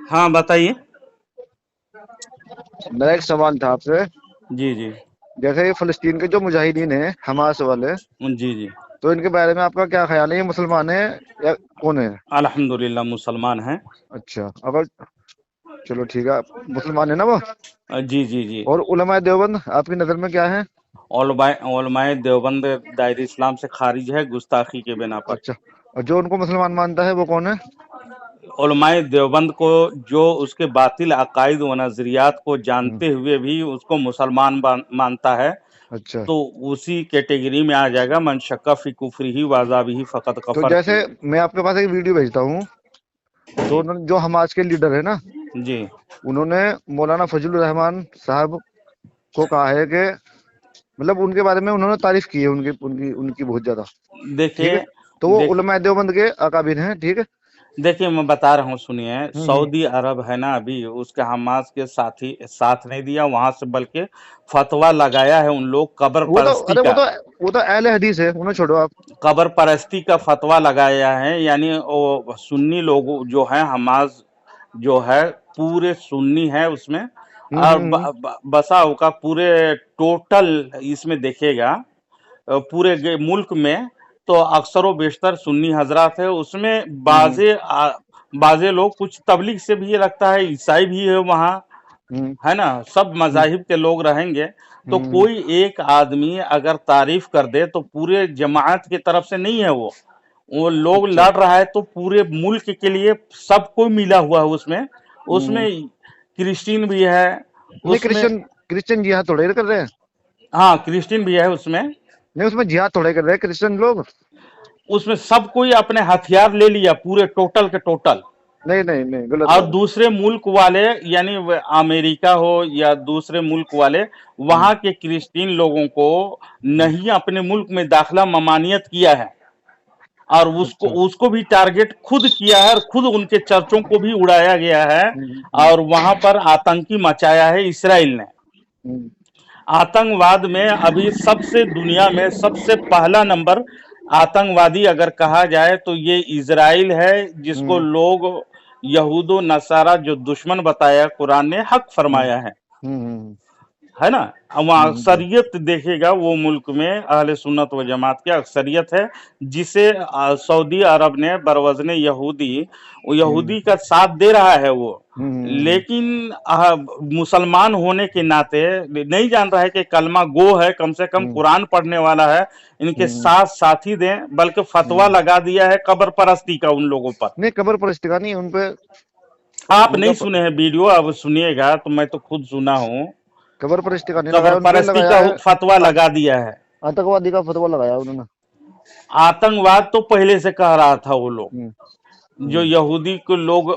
ہاں بتائیے. میرا ایک سوال تھا آپ سے. جی جی جیسے یہ فلسطین کے جو مجاہدین ہیں حماس والے، جی جی تو ان کے بارے میں آپ کا کیا خیال ہے؟ یہ مسلمان ہیں یا کون ہے؟ الحمدللہ مسلمان ہیں. اچھا، اگر چلو ٹھیک ہے، مسلمان ہے نا وہ. جی جی جی. اور علماء دیوبند آپ کی نظر میں کیا ہے؟ علماء دیوبند دائر اسلام سے خارج ہے گستاخی کے بنا پر. اچھا، اور جو ان کو مسلمان مانتا ہے وہ کون ہے؟ علماء دیوبند کو جو اس کے باطل عقائد و نظریات کو ہوں، جانتے ہوئے بھی اس کو مسلمان مانتا ہے، اچھا. تو اسی کیٹیگری میں آ جائے گا من شک فی کفرہ وعذابہ فقد تو کفر. جیسے میں آپ کے پاس ایک ویڈیو بھیجتا ہوں، تو جو حماس کے لیڈر ہے نا، جی انہوں نے مولانا فضل الرحمان صاحب کو کہا ہے کہ مطلب ان کے بارے میں انہوں نے تعریف کی ہے ان کی بہت زیادہ. ٹھیک ہے، دیکھیے تو وہ دیکھیے علماء دیوبند کے اکابر ہیں. ٹھیک ہے. دیکھیے میں بتا رہا ہوں، سنیے. ہوں، سعودی عرب ہے نا، ابھی اس کے حماس کے ساتھ نہیں دیا وہاں سے، بلکہ فتویٰ لگایا ہے ان لوگ قبر وہ تو پرستی ارے کا. وہ تو اہل حدیث ہے، انہیں چھوڑو آپ. قبر پرستی کا فتویٰ لگایا ہے، یعنی وہ سنی لوگ جو ہیں حماس جو ہے پورے سنی ہے اس میں. ہوں، اور ہوں، بسا اوقا پورے ٹوٹل اس میں دیکھے گا پورے ملک میں تو اکثر و بیشتر سنی حضرات ہے. اس میں ہوں، بعضے لوگ کچھ تبلیغ سے بھی یہ لگتا ہے، عیسائی بھی ہے وہاں، ہوں، ہے نا، سب ہوں، مذاہب کے لوگ رہیں گے. تو ہوں، کوئی ایک آدمی اگر تعریف کر دے تو پورے جماعت کی طرف سے نہیں ہے. وہ لوگ اچھا. لڑ رہا ہے تو پورے ملک کے لیے سب کو ملا ہوا ہے. اس ہوں، میں کرسچین بھی ہے نہیں، اس میں. کرسچن جہاد تھوڑے کر رہے ہیں. ہاں کرسچین بھی ہے اس میں. نہیں، اس میں جہاد تھوڑے کر رہے ہیں کرسچن لوگ. اس میں سب کوئی اپنے ہتھیار لے لیا پورے ٹوٹل کے ٹوٹل. نہیں نہیں نہیں، غلط اور بات ہے. دوسرے ملک والے یعنی امریکہ ہو یا دوسرے ملک والے ہوں، وہاں کے کرسچین لوگوں کو ہوں، نہیں اپنے ملک میں داخلہ ممانعت کیا ہے، اور اچھا. اس کو بھی ٹارگٹ خود کیا ہے، اور خود ان کے چرچوں کو بھی اڑایا گیا ہے، ہوں، ہوں، اور وہاں پر آتنکی مچایا ہے اسرائیل نے. ہوں، آتنک واد میں ابھی سب سے دنیا میں سب سے پہلا نمبر آتنک وادی اگر کہا جائے تو یہ اسرائیل ہے، جس کو ہوں، لوگ یہود و نصارہ جو دشمن بتایا قرآن نے حق ہوں، فرمایا ہوں، ہے نا. وہاں ہوں، اکثریت دیکھے گا وہ ملک میں اہل سنت و جماعت کی اکثریت ہے، جسے سعودی عرب نے بروزن یہودی کا ساتھ دے رہا ہے وہ. ہوں، لیکن مسلمان ہونے کے ناطے نہیں جان رہا ہے کہ کلمہ گو ہے، کم سے کم ہوں، قرآن پڑھنے والا ہے، ان کے ہوں، ساتھ ساتھی دیں، بلکہ فتویٰ ہوں. لگا دیا ہے قبر پرستی کا ان لوگوں پر. نہیں، قبر پرستی کا نہیں، ان پہ آپ ان نہیں کا سنے ہیں ویڈیو، اب سنیے گا تو میں تو خود سنا ہوں. قبر پرستی کا نہیں قبر لگایا، ان پہ پرستی لگایا کا ہے فتویٰ لگا دیا ہے. آتنکوادی کا فتوا لگایا انہوں نے. آتنکواد تو پہلے سے کہہ رہا تھا وہ لوگ. ہوں، جو ہوں، یہودی کو لوگ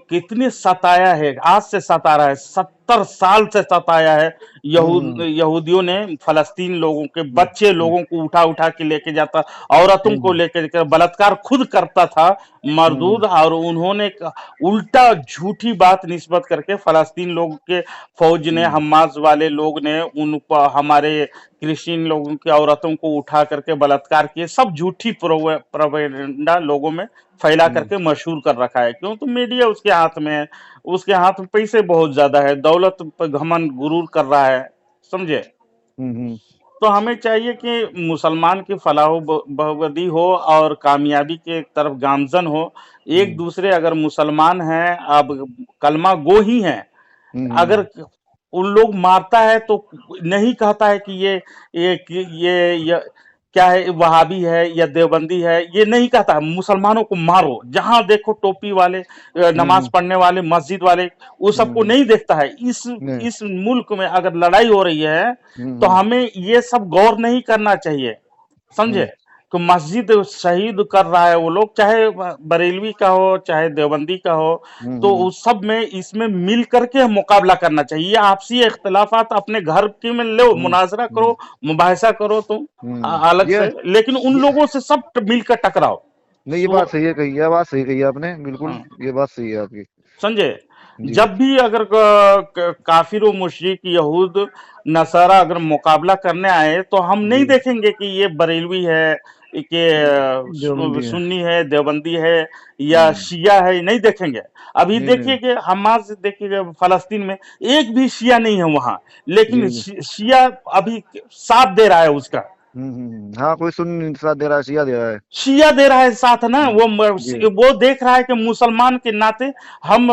کتنے ستایا ہے، آج سے ستا رہا ہے، 70 سال سے ستایا ہے. ہوں، یہودیوں نے فلسطین لوگوں کے ہوں، بچے ہوں، لوگوں کو اٹھا اٹھا کے لے کے جاتا، عورتوں کو ہوں، لے کے بلاತ್کار خود کرتا تھا ہوں، مردود. اور انہوں نے الٹا جھوٹی بات نسبت کر کے فلسطین لوگوں کے فوج نے، ہوں، حماس والے لوگ نے ان کو ہمارے کرسچین لوگوں کی عورتوں کو اٹھا کر کے بلاತ್کار کیے. سب جھوٹی پروپیگنڈا لوگوں میں پھیلا کر ہوں، کے مشہور کر رکھا ہے. کیوں؟ تو میڈیا اس کے ہاتھ میں ہے، اس کے ہاتھ میں پیسے بہت زیادہ ہے، دولت پہ گھمنڈ غرور کر رہا ہے، سمجھے. ہوں، تو ہمیں چاہیے کہ مسلمان کی فلاح و بہبودی ہو اور کامیابی کے طرف گامزن ہو. ایک ہوں، دوسرے اگر مسلمان ہیں، اب کلمہ گو ہی ہیں، ہوں، اگر ان لوگ مارتا ہے تو نہیں کہتا ہے کہ یہ کیا ہے، وہابی ہے یا دیوبندی ہے، یہ نہیں کہتا. مسلمانوں کو مارو، جہاں دیکھو ٹوپی والے، ہوں، نماز پڑھنے والے، مسجد والے، وہ سب کو ہوں، نہیں دیکھتا ہے. نہیں، اس ملک میں اگر لڑائی ہو رہی ہے ہوں، تو ہمیں یہ سب غور نہیں کرنا چاہیے، ہوں، سمجھے. کہ مسجد شہید کر رہا ہے وہ لوگ، چاہے بریلوی کا ہو چاہے دیوبندی کا ہو، تو ہوں، اس سب میں اس میں مل کر کے مقابلہ کرنا چاہیے. یہ آپسی اختلافات اپنے گھر کے میں لو، ہوں، مناظرہ ہوں، کرو، مباحثہ کرو تم الگ یہ سے، لیکن ان یہ لوگوں سے سب مل کر ٹکراؤ. نہیں، یہ بات صحیح ہے، کہی ہے، بات صحیح کہی ہے آپ نے، بالکل ہاں، یہ بات صحیح ہے آپ کی. سمجھے. جی. جب بھی اگر کافر و مشرک یہود نصارہ اگر مقابلہ کرنے آئے تو ہم نہیں جی. دیکھیں گے کہ یہ بریلوی ہے देवबंदी है। सुन्नी है, देवबंदी है या शिया है, नहीं देखेंगे। अभी नहीं देखिए नहीं। कि हमास देखिए फलस्तीन में एक भी शिया नहीं है वहां, लेकिन जी जी। शिया अभी साथ दे रहा है उसका। हाँ, कोई सुन्नी साथ दे रहा है, शिया दे रहा है। शिया दे रहा है साथ ना, जी वो देख रहा है कि मुसलमान के नाते हम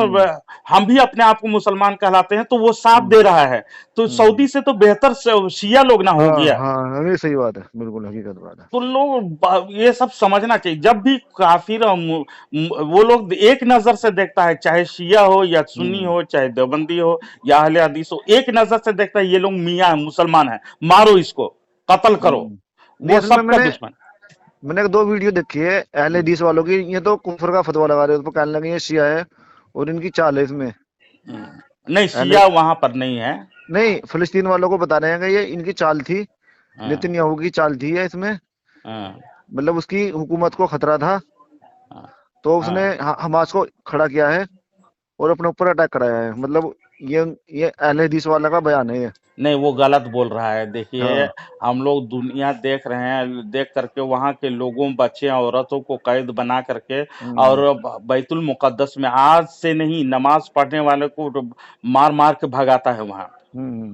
हम भी अपने आप को मुसलमान कहलाते हैं, तो वो साथ दे रहा है। तो सऊदी से तो बेहतर शिया लोग ना हो हाँ गया। हाँ, ये सही बात है, बिल्कुल हकीकत बात है। तो लोग ये सब समझना चाहिए। जब भी काफिर और वो लोग एक नजर से देखता है, चाहे शिया हो या सुन्नी हो, चाहे देवबंदी हो या अहले हदीस हो, एक नजर से देखता है ये लोग मियाँ हैं, मुसलमान है, मारो इसको, कत्ल करो। नहीं, वो असल में सबका दुश्मन। मैंने एक 2 वीडियो देखी है अहले हदीस वालों की, ये तो कुफर का फतवा लगा रहे हैं, तो कहने लगे ये शिया है और इनकी चाल है इसमें। नहीं, अहले शिया वहां पर नहीं है। नहीं, फिलिस्तीन वालों को बता रहे हैं कि ये इनकी चाल थी, हाँ, नेतन्याहू की चाल थी है इसमें, हाँ, मतलब उसकी हुकूमत को खतरा था, हाँ, तो उसने हाँ। हमास को खड़ा किया है और अपने ऊपर अटैक कराया है। मतलब ये अहले हदीस वाला का बयान है ये। नहीं, वो गलत बोल रहा है। देखिए, हाँ। हम लोग दुनिया देख रहे हैं, देख करके वहां के लोगों, बच्चे, औरतों को कैद बना करके और बैतुल मुकद्दस में आज से नहीं, नमाज पढ़ने वाले को मार मार के भगाता है वहां।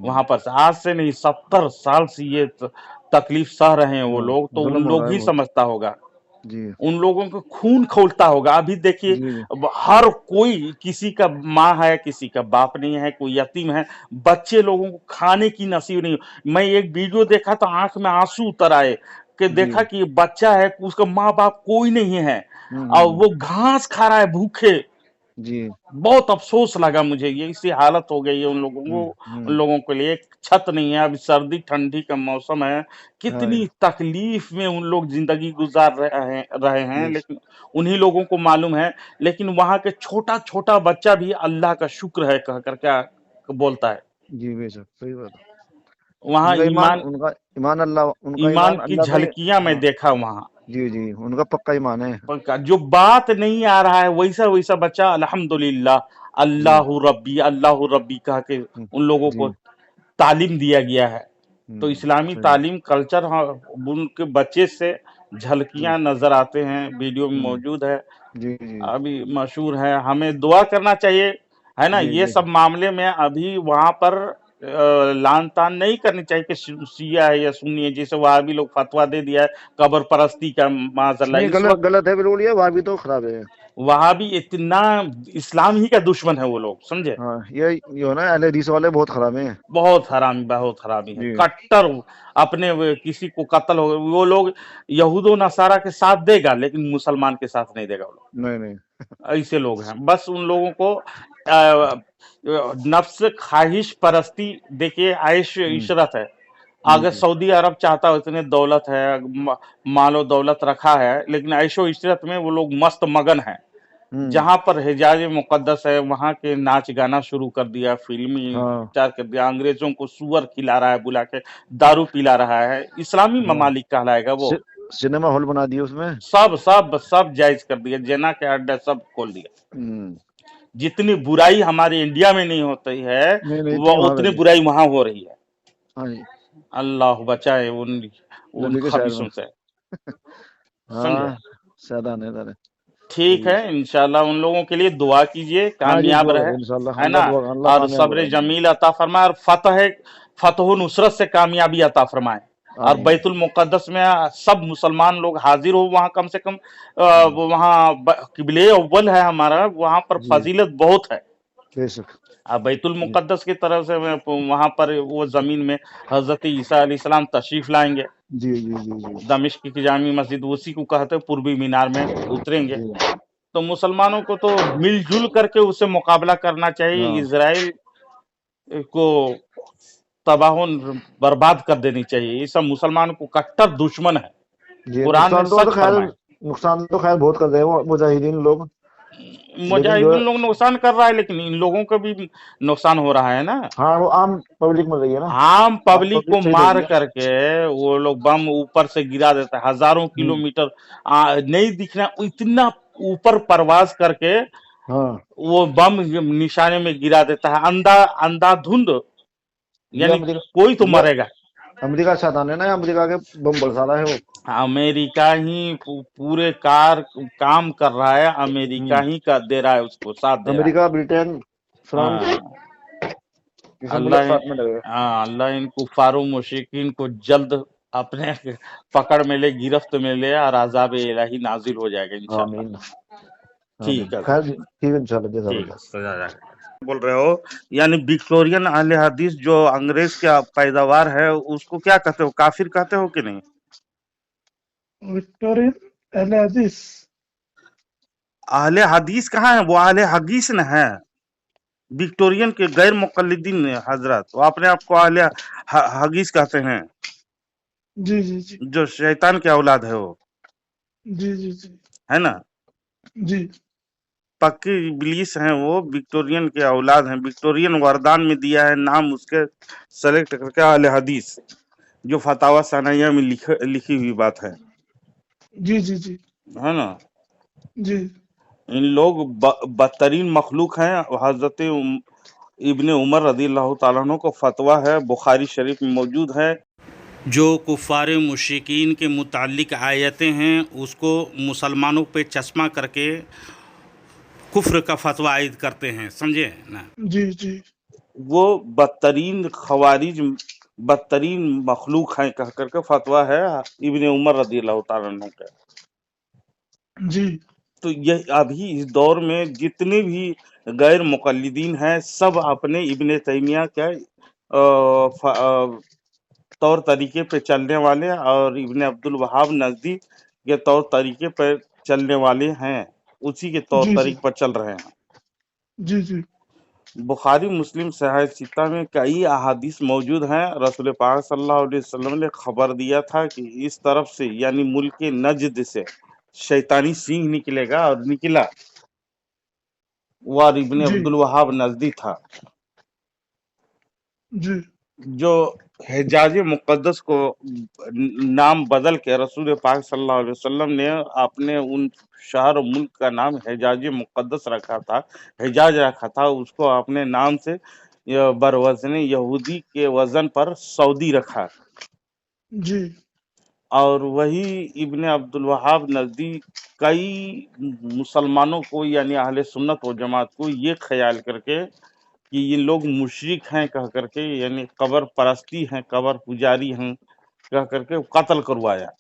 वहां पर से आज से नहीं, 70 साल से ये तकलीफ सह रहे हैं वो हाँ, लोग, तो जुल्म उन हो रहा लोग है ही बहुत। समझता होगा। जी उन लोगों को खून खौलता होगा। अभी देखिए, जी जी। हर कोई, किसी का माँ है, किसी का बाप नहीं है, कोई यतीम है, बच्चे लोगों को खाने की नसीब नहीं। मैं एक वीडियो देखा तो आंख में आंसू उतर आए कि जी। देखा कि ये बच्चा है, उसका माँ बाप कोई नहीं है और हम्म। वो घास खा रहा है भूखे। जी। बहुत अफसोस लगा मुझे, ये इसी हालत हो गई है उन लोगों को। उन हम्म। लोगों के लिए एक छत नहीं है। अभी सर्दी ठंडी का मौसम है, हाँ, कितनी तकलीफ में उन लोग जिंदगी गुजार रहे हैं, बेश लेकिन उन्हीं लोगों को मालूम है। लेकिन वहां के छोटा छोटा बच्चा भी अल्लाह का शुक्र है कह कर क्या बोलता है। जी, बेशक सही बात है। वहां ईमान उनका ईमान ईमान की अल्लाह पे। झलकियां मैं हाँ। देखा वहां। जी जी, उनका पक्का ईमान है। पर जो बात नहीं आ रहा है, वैसा वैसा बच्चा अल्हम्दुलिल्लाह, जी। अल्लाह रब्बी कह के हम्म, उन लोगों को जी। तालीम दिया गया है। तो इस्लामी सही। तालीम कल्चर, हाँ, उनके बच्चे से जी। झलकियां नजर आते हैं, वीडियो में हम्म। मौजूद है, जी जी अभी मशहूर है। हमें दुआ करना चाहिए, है ना। जी ये जी। सब मामले में अभी वहां पर लान तान नहीं करनी चाहिए कि शिया है या सुन्नी है, जैसे वहां भी लोग फतवा दे दिया है कब्र परस्ती का, माजल्ला नहीं, इस गलत वक्त। गलत है बिल्कुल, ये वहां भी तो खराब है। वहां भी इतना, इस्लाम ही का दुश्मन है वो लोग, समझे। हाँ, ये हो ना, अहले हदीस वाले बहुत खराब हैं। बहुत हरामी है, जी। कट्टर। अपने किसी को कत्ल हो, वो लोग यहूदो नसारा के साथ देगा, लेकिन मुसलमान के साथ नहीं देगा वो लोग। नहीं नहीं। ऐसे लोग हैं। बस उन लोगों को अ, नफ्स ख्वाहिश परस्ती, देखिए आयश इशरत है। जी अगर जी। सऊदी अरब चाहता हो, इतने दौलत है, मालो दौलत रखा है, लेकिन ऐशो इशरत में वो लोग मस्त मगन है। हम्म। जहां पर हिजाज मुकद्दस है, वहां के नाच गाना शुरू कर दिया, फिल्मी हाँ प्रचार कर दिया, अंग्रेजों को सुअर खिला रहा है बुला के, दारू पिला रहा है। इस्लामी हाँ। ममालिक कहलाएगा वो। सि, सिनेमा हॉल बना दिए उसमें। सब सब सब जायज कर दिया, जेना के अड्डा सब खोल दिया। हम्म। जितनी बुराई हमारे इंडिया में नहीं होती है, नहीं नहीं, वो इतनी वहां कर उतनी दी। बुराई वहां हो रही है। हाँ जी। अल्लाह बचाए उन नबी के शहर में। खबीसों से, समझे। हाँ, सादा नहीं दादा। ठीक है, जी। इंशाल्लाह उन लोगों के लिए दुआ कीजिए, हाँ जी, कामयाब दुआ रहे, करें इंशाल्लाह, है ना। अल्लाह और कामयाब सब्र कराएंगे। जमील अता फरमाए, और फतह नुसरत से कामयाबी अता फरमाए। और आमीन। बैतुल मुकद्दस में सब मुसलमान लोग हाजिर हो वहां, कम से कम हम्म। वहाँ किबले अव्वल है हमारा, वहां पर जी, फजीलत बहुत है। बेशक। बैतुल जी मुकद्दस की तरफ से वहां पर वो जमीन में हजरत ईसा अलैहिस्सलाम तशरीफ लाएंगे। जी जी जी जी दमिश्क की जामी मस्जिद, उसी को कहते हैं, पूर्वी मीनार में उतरेंगे। जी। तो मुसलमानों को तो मिलजुल करके उससे मुकाबला करना चाहिए। हाँ, इजराइल को तबाह बर्बाद कर देनी चाहिए। ये सब मुसलमानों को कट्टर दुश्मन है, ये कुरान ने सच फरमाया। नुकसान तो खैर बहुत कर रहे हैं वो मुजाहिदीन लोग, लेकिन जो मुजाहिदीन लोग नुकसान कर रहा है, लेकिन इन लोगों का भी नुकसान हो रहा है ना। हाँ, वो आम पब्लिक में रही है ना। आम आम पब्लिक को पब्लिक सही रही मार है। करके वो लोग बम ऊपर से गिरा देता है, हजारों हम्म। किलोमीटर नहीं दिखना, इतना ऊपर परवाज करके हाँ, वो बम निशाने में गिरा देता है, अंधाधुंध, ये यानी अमेरिका कोई तो ये मरेगा। अमेरिका का साथ आने ना, अमेरिका के बम बरसा रहा है वो। अमेरिका ही पूरे काम कर रहा है, अमेरिका ही का दे रहा है, उसको साथ दे रहा है। अमेरिका, ब्रिटेन, फ्रांस, हाँ, ये सब मुल्क अल्लाह साथ में लगे। हाँ, अल्लाह इन कुफारों मुशरिकीन को जल्द अपने पकड़ में ले, गिरफ्त में ले, और अज़ाब इलाही नाजिल हो जाएगा इंशाल्लाह। आमीन आमीन। ठीक है, खैर ठीक है, इंशाल्लाह, जैसा ठीक होगा। है, सजा जाएगा। बोल रहे हो यानी विक्टोरियन अहले हदीस जो अंग्रेज का पैदावार है, उसको क्या कहते हो, काफिर कहते हो कि नहीं? विक्टोरियन अहले हदीस अहले हदीस कहाँ है, वो अहले हदीस न है। विक्टोरियन के गैर मुकल्लिदीन हजरत, वो अपने आप को अहले हदीस कहते हैं, जी जी जी जो शैतान के औलाद है वो, जी जी जी है ना, जी पक्की इब्लीस हैं वो, विक्टोरियन के औलाद हैं। विक्टोरियन वरदान में दिया है नाम उसके, सेलेक्ट करके अहले हदीस, जो फतावा सनाया में लिखी हुई बात है जी जी जी ना। जी इन लोग बदतरीन मखलूक हैं। हजरत इब्ने उमर रज़ियल्लाहु ताला अन्हु को फतवा है, बुखारी शरीफ में मौजूद है, जो कुफ़ार मुशरिकीन के मुताल्लिक आयतें हैं उसको मुसलमानों पे चश्मा करके कुफ्र का फतवा आयद करते हैं, समझे ना। जी जी वो बदतरीन खवारिज, बदतरीन मखलूक हैं कह करके फतवा है इब्ने उमर रज़ियल्लाहु ताला अन्हु का। जी तो यह अभी इस दौर में जितने भी गैर मुकल्लिदीन हैं, सब अपने इब्ने तैमिया के तौर तरीके पे चलने वाले, और इब्ने अब्दुल वहाब नजदी के तौर तरीके पर चलने वाले हैं, उसी के तौर जी जी तरीके पर चल रहे हैं। जी जी बुखारी मुस्लिम सहीह सित्ता में कई अहादीस मौजूद हैं। रसूल पाक सल्लल्लाहु अलैहि वसल्लम ने खबर दिया था कि इस तरफ से यानी मुल्क नजद से शैतानी सिंह निकलेगा, और निकला, वह इब्ने जी अब्दुल वहाब नजदी था, जी जो हिजाज मुक़द्दस को नाम बदल के रसूल पाक सल्लल्लाहु अलैहि वसल्लम ने अपने उन शहर और मुल्क का नाम हिजाज मुक़द्दस रखा था, हिजाज रखा था, उसको अपने नाम से बरवज़न यहूदी के वजन पर सऊदी रखा। जी और वही इब्ने अब्दुल वहाब नजदी कई मुसलमानों को यानी अहले सुन्नत व जमात को ये ख्याल करके कि ये लोग मुशरिक हैं कह करके, यानी कब्र परस्ती हैं, कब्र पुजारी हैं कह करके कत्ल करवाया,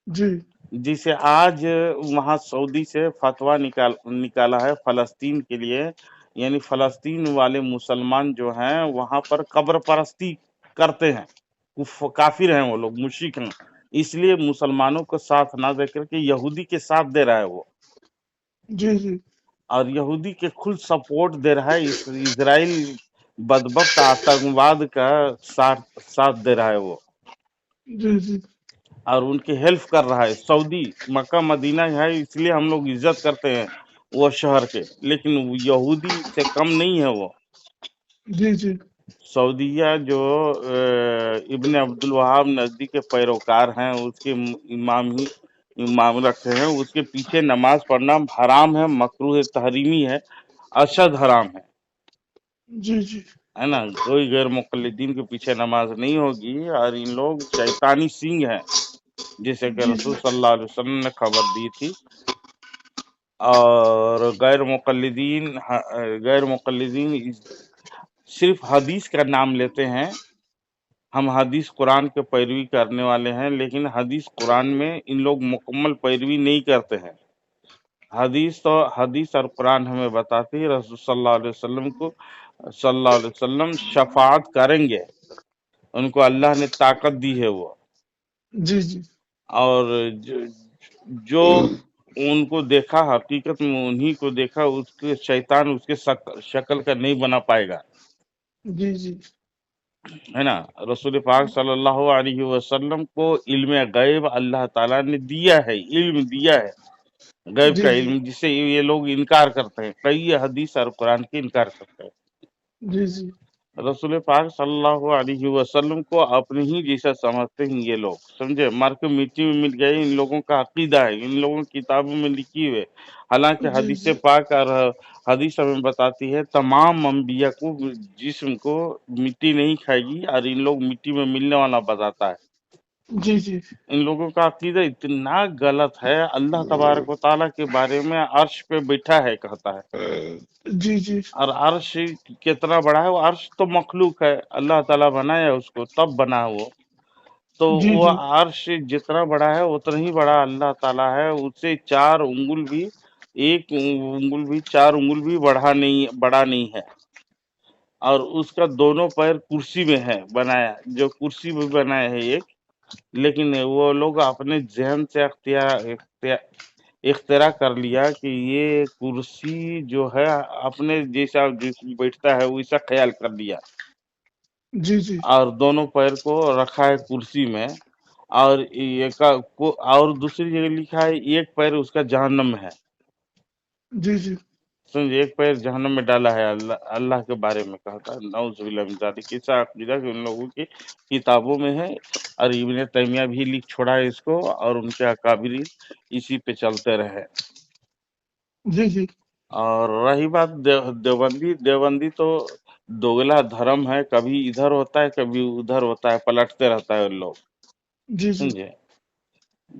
जी जिसे आज वहाँ सऊदी से फतवा निकाला है फलस्तीन के लिए। यानी फलस्तीन वाले मुसलमान जो हैं वहाँ पर कब्र परस्ती करते हैं, काफिर हैं वो लोग, मुशरिक हैं, इसलिए मुसलमानों को साथ ना दे करके यहूदी के साथ दे रहा है वो, जी जी और यहूदी के खुद सपोर्ट दे रहा है। इजराइल बदबख्त आतंकवाद का साथ दे रहा है वो, जी जी और उनकी हेल्प कर रहा है। सऊदी मक्का मदीना है, इसलिए हम लोग इज्जत करते हैं वो शहर के, लेकिन यहूदी से कम नहीं है वो। जी जी सऊदीया जो इब्ने अब्दुल वहाब नजदी के पैरोकार हैं, उसके इमाम रखे हैं, उसके पीछे नमाज पढ़ना हराम है, मकरूह तहरीमी है, अशद हराम जी जी है ना। कोई गैर मुक़ल्लिदीन के पीछे नमाज नहीं होगी, और इन लोग शैतानी सिंह हैं, जिसे कि जी रसूल सल्लल्लाहु अलैहि वसल्लम ने खबर दी थी। और गैर मुक़ल्लिदीन सिर्फ हदीस का नाम लेते हैं। हम हदीस कुरान के पैरवी करने वाले हैं, लेकिन हदीस कुरान में इन लोग मुकम्मल पैरवी नहीं करते हैं। हदीस और कुरान हमें बताती है रसूल सल्लल्लाहु अलैहि वसल्लम शफाअत करेंगे, उनको अल्लाह ने ताकत दी है वो, जी जी और जो उनको देखा, हकीकत में उन्हीं को देखा, उसके शैतान उसके शक्ल का नहीं बना पाएगा, जी जी है ना। रसूल पाक सल्लल्लाहु अलैहि वसल्लम को इल्म गैब अल्लाह ताला ने दिया है, इल्म दिया है, गैब जी का जी इल्म, जिससे ये लोग इनकार करते हैं, कई हदीस और कुरान के इनकार करते हैं, जी जी रसूल पाक सल्लल्लाहु अलैहि वसल्लम को अपने ही जैसा समझते हैं ये लोग, समझे। मर के मिट्टी में मिल गए, इन लोगों का अकीदा है, इन लोगों की किताबों में लिखी हुई है। हालांकि जी हदीस जी पाक और हदीस हमें बताती है तमाम अंबिया को, जिस्म को मिट्टी नहीं खाएगी, और इन लोग मिट्टी में मिलने वाला बताता है। जी जी इन लोगों का अकीदा इतना गलत है। अल्लाह तबारक व तआला के बारे में अर्श पे बैठा है कहता है, जी जी और अर्श कितना बड़ा है। वो अर्श तो मखलूक है, अल्लाह ताला बनाया उसको, तब बना वो। तो जी वो जी अर्श जितना बड़ा है उतना ही बड़ा अल्लाह ताला है। उससे 4 उंगल भी, 1 उंगल भी, 4 उंगल भी बड़ा नहीं है। और उसका दोनों पैर कुर्सी में है बनाया, जो कुर्सी भी बनाया है एक। लेकिन वो लोग अपने ज़हन से इख्तिरा कर लिया कि ये कुर्सी जो है अपने जैसा जिसमें बैठता है वैसा ख्याल कर लिया, जी जी और दोनों पैर को रखा है कुर्सी में। और ये और दूसरी जगह लिखा है एक पैर उसका जहन्नम में है। जी जी समझे, एक पैर जहन्नम में डाला है। अल्लाह अल्लाह के बारे में कहता है, नऊजुबिल्लाह मिन ज़ालिक। ऐसा अकीदा कि उन लोगों की किताबों में है, और इब्न तैमिया भी लिख छोड़ा है इसको, और उनके अकाबिर इसी पे चलते रहे। जी जी और रही बात देवबंदी तो दोगला धर्म है, कभी इधर होता है कभी उधर होता है, पलटते रहता है उन लोग, जी जी समझे।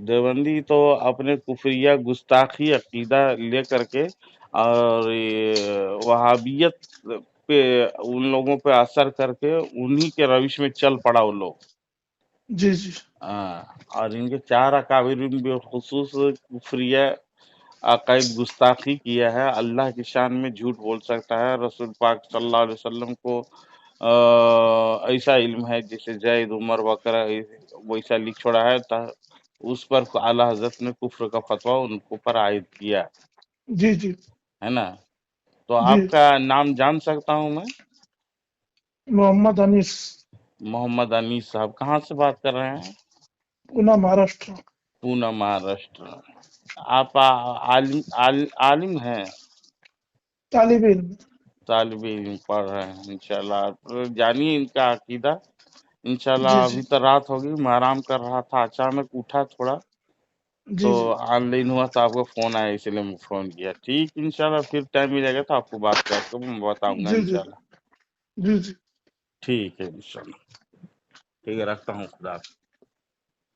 देवबंदी तो अपने कुफरिया गुस्ताखी अकीदा लेकर के, और ये वहाबियत पे, उन लोगों पे असर करके उन्हीं के रविश में चल पड़ा वो लोग। जी जी और इनके 4 अकाबिर में बेखुसूस कुफरिया अकायद गुस्ताखी किया है। अल्लाह की शान में झूठ बोल सकता है। रसूल पाक सल्लल्लाहु अलैहि वसल्लम को ऐसा इल्म है जैसे जैद उमर बकरा वैसा लिख छोड़ा है, उस पर आला हजरत ने कुफ्र का फतवा उनको पर आयद किया, जी जी है ना। तो जी आपका नाम जान सकता हूँ मैं? मोहम्मद अनीस, मोहम्मद अनीस साहब, कहाँ से बात कर रहे हैं? पुणे महाराष्ट्र। पूना महाराष्ट्र। आप आलिम हैं? तालिब इल्म। तालिब इल्म पढ़ रहे हैं, इंशाल्लाह। तो जानिए इनका अकीदा, इंशाल्लाह। जी जी अभी तो रात होगी, मैं आराम कर रहा था, अचानक उठा थोड़ा, तो जी जी ऑनलाइन हुआ तो आपका फोन आया, इसलिए मैं फोन किया। ठीक, इंशाल्लाह फिर टाइम मिलेगा तो आपको बात करके मैं बताऊंगा, जी जी इंशाल्लाह। जी जी ठीक है, इंशाल्लाह। ठीक है, रखता हूँ, खुदा हाफिज़।